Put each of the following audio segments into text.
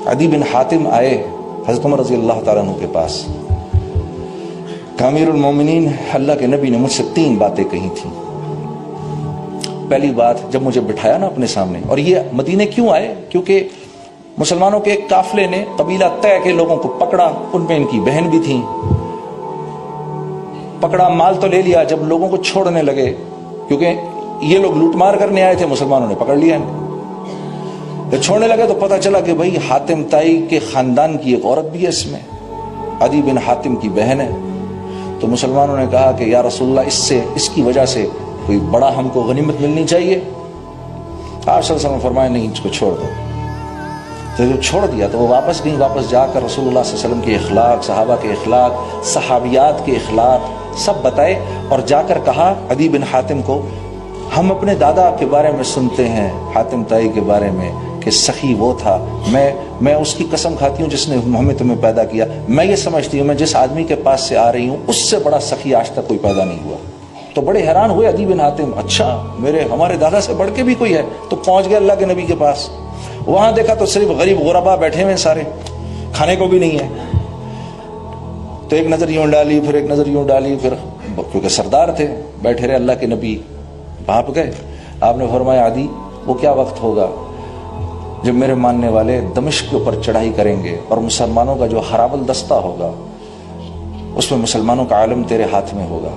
عدی بن حاتم آئے حضرت عمر رضی اللہ تعالیٰ عنہ کے پاس. امیر المومنین، اللہ کے نبی نے مجھ سے 3 باتیں کہی تھیں. پہلی بات، جب مجھے بٹھایا نا اپنے سامنے، اور یہ مدینے کیوں آئے؟ کیونکہ مسلمانوں کے ایک قافلے نے قبیلہ طے کے لوگوں کو پکڑا، ان میں ان کی بہن بھی تھیں. پکڑا، مال تو لے لیا. جب لوگوں کو چھوڑنے لگے، کیونکہ یہ لوگ لوٹ مار کرنے آئے تھے، مسلمانوں نے پکڑ لیا. جب چھوڑنے لگے تو پتہ چلا کہ بھائی حاتم تائی کے خاندان کی ایک عورت بھی ہے اس میں، عدی بن حاتم کی بہن ہے. تو مسلمانوں نے کہا کہ یا رسول اللہ، اس کی وجہ سے کوئی بڑا ہم کو غنیمت ملنی چاہیے. آپ صلی اللہ علیہ وسلم فرمایا نہیں، اس کو چھوڑ دو. تو جب چھوڑ دیا تو وہ واپس گئی. واپس جا کر رسول اللہ صلی اللہ علیہ وسلم کے اخلاق، صحابہ کے اخلاق، صحابیات کے اخلاق سب بتائے، اور جا کر کہا عدی بن حاتم کو، ہم اپنے دادا کے بارے میں سنتے ہیں، حاتم تائی کے بارے میں، کہ سخی وہ تھا. میں اس کی قسم کھاتی ہوں جس نے ہمیں تمہیں پیدا کیا. میں یہ سمجھتی ہوں میں جس آدمی کے پاس سے آ رہی ہوں اس سے بڑا سخی آج تک کوئی پیدا نہیں ہوا. تو بڑے حیران ہوئے عدی بن حاتم، اچھا ہمارے دادا سے بڑھ کے بھی کوئی ہے. تو پہنچ گئے اللہ کے نبی کے پاس. وہاں دیکھا تو صرف غریب غربا بیٹھے ہوئے سارے، کھانے کو بھی نہیں ہے. تو ایک نظر یوں ڈالی، پھر ایک نظر یوں ڈالی، پھر کیونکہ سردار تھے بیٹھے رہے. اللہ کے نبی بھاپ گئے. آپ نے فرمایا عدی، وہ کیا وقت ہوگا جب میرے ماننے والے دمشق کے اوپر چڑھائی کریں گے اور مسلمانوں کا جو حرابل دستہ ہوگا اس میں مسلمانوں کا عالم تیرے ہاتھ میں ہوگا.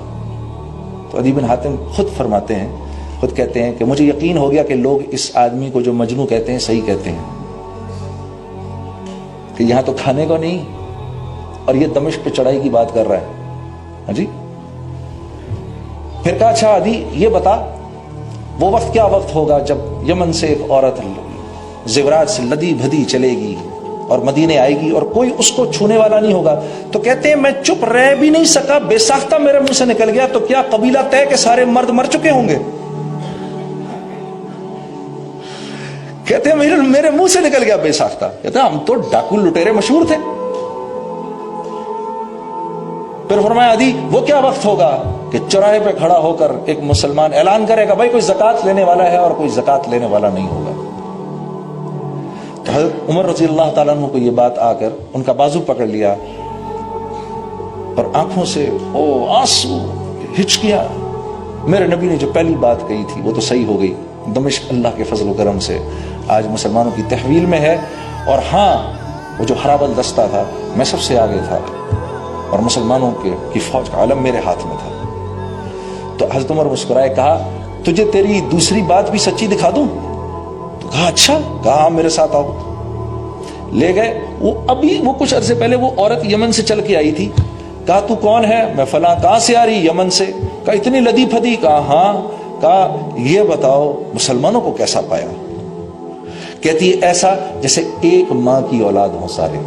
تو عدی بن حاتم خود فرماتے ہیں، خود کہتے ہیں کہ مجھے یقین ہو گیا کہ لوگ اس آدمی کو جو مجنوں کہتے ہیں صحیح کہتے ہیں، کہ یہاں تو کھانے کو نہیں اور یہ دمشق پہ چڑھائی کی بات کر رہا ہے. ہاں جی. پھر کہا اچھا عدی یہ بتا، وہ وقت کیا وقت ہوگا جب یمن سے ایک عورت زیورات سے لدی بھدی چلے گی اور مدینے آئے گی اور کوئی اس کو چھونے والا نہیں ہوگا. تو کہتے ہیں میں چپ رہ بھی نہیں سکا، بے ساختہ میرے منہ سے نکل گیا، تو کیا قبیلہ طے کے سارے مرد مر چکے ہوں گے؟ کہتے ہیں میرے منہ سے نکل گیا بے ساختہ. کہتے ہیں ہم تو ڈاکو لٹیرے مشہور تھے. پھر فرمایا عدی وہ کیا وقت ہوگا کہ چوراہے پہ کھڑا ہو کر ایک مسلمان اعلان کرے گا بھائی کوئی زکوٰۃ لینے والا ہے اور کوئی زکوٰۃ لینے والا نہیں ہوگا. تو حضرت عمر رضی اللہ تعالیٰ عنہ کو یہ بات آ کر ان کا بازو پکڑ لیا اور آنکھوں سے آنسو ہچکیا. میرے نبی نے جو پہلی بات کہی تھی وہ تو صحیح ہو گئی. دمشق اللہ کے فضل و کرم سے آج مسلمانوں کی تحویل میں ہے. اور ہاں، وہ جو حرابل دستہ تھا میں سب سے آگے تھا اور مسلمانوں کی فوج کا علم میرے ہاتھ میں تھا. تو حضرت عمر مسکرائے، کہا تجھے تیری دوسری بات بھی سچی دکھا دوں؟ تو کہا اچھا. کہا میرے ساتھ آؤ. لے گئے. وہ کچھ عرصے پہلے وہ عورت یمن سے چل کے آئی تھی. کہا تو کون ہے؟ میں فلاں. کہاں سے آ رہی؟ یمن سے. کہا اتنی لدی پھدی؟ کہا ہاں. کہا یہ بتاؤ مسلمانوں کو کیسا پایا؟ کہتی ہے ایسا جیسے ایک ماں کی اولاد ہو سارے.